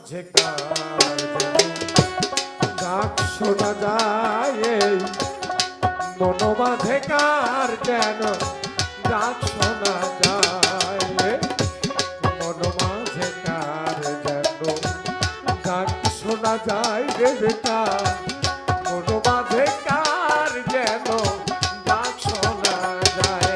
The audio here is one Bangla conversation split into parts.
মাঝে কার ডাক শোনা যায়, মন মাঝে কার যেন ডাক শোনা যায়, মন মাঝে কার যেন ডাক শোনা যায় রে বেটা, মন মাঝে কার যেন ডাক শোনা যায়।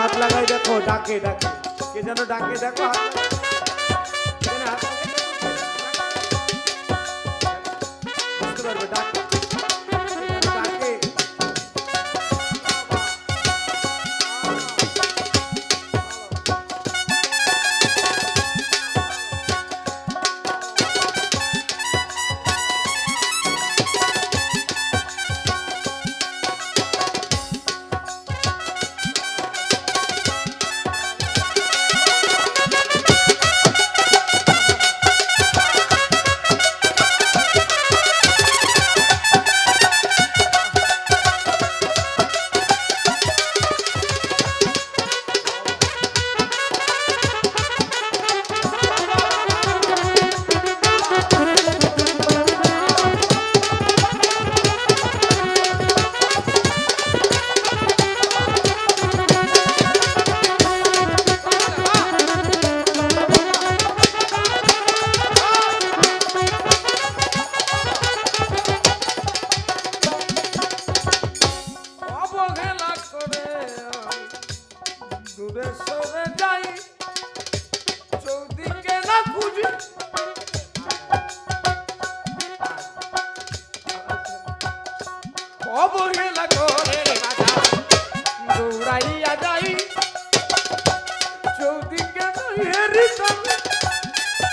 হাত লাগাই দেখো, ডাকে ডাকে কে যেন ডাকে, দেখো বুঝতে পারবে ডাকে ডাকে। দূরে সরে যাই, চৌদিকে না খুঁজি, অবহেলা করে দৌড়াইয়া যাই, চৌদিকে হেরি তবে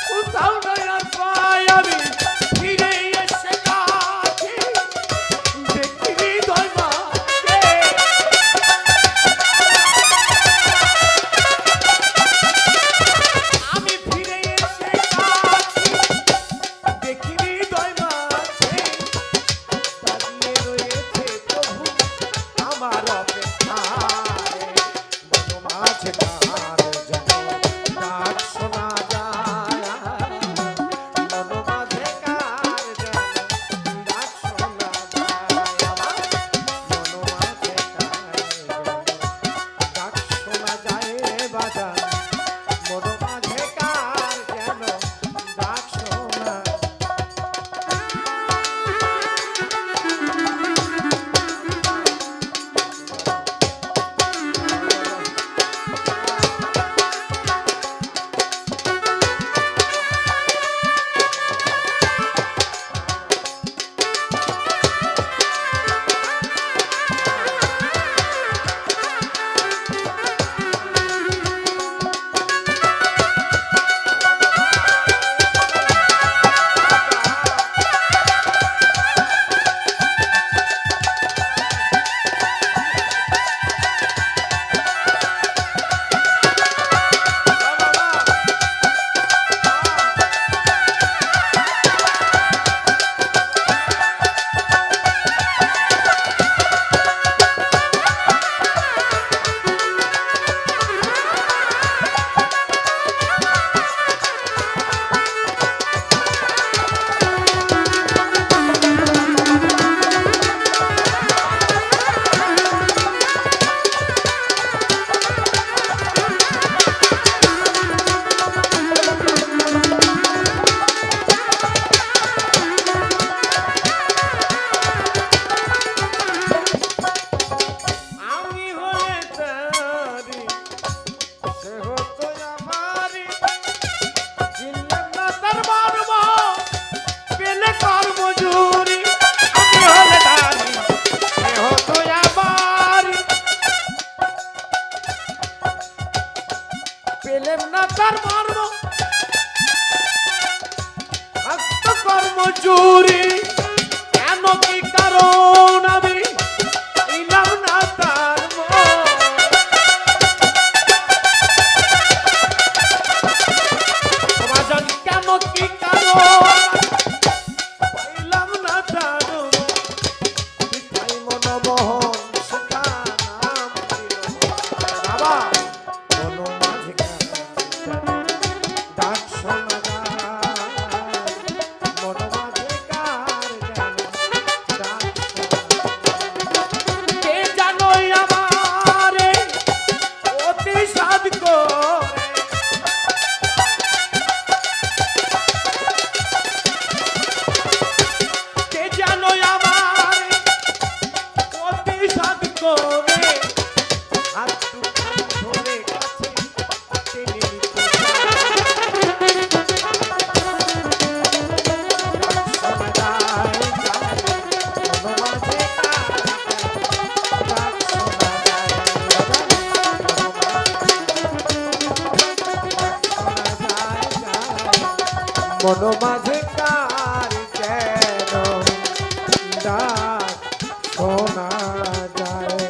কোথাও নাই আর পাই আমি, ফিরে এসে কাছে দেখি হৃদয় মাঝে, আমি ফিরে এসে কাছে দেখি হৃদয় মাঝে, দাঁড়িয়ে রয়েছে প্রভু আমার অপেক্ষায়, প্রেম না তার মর্ম কর্ম চুরি কেন কি কারণ আমি ইলাম না তার মহাজন কেন কি কারণ পাইলাম না তার পিতাই মনমোহন সখা নাম বাবা মন মাঝে ডাক শোনা মন মাঝে কার যেন ডাক শোনা যায়।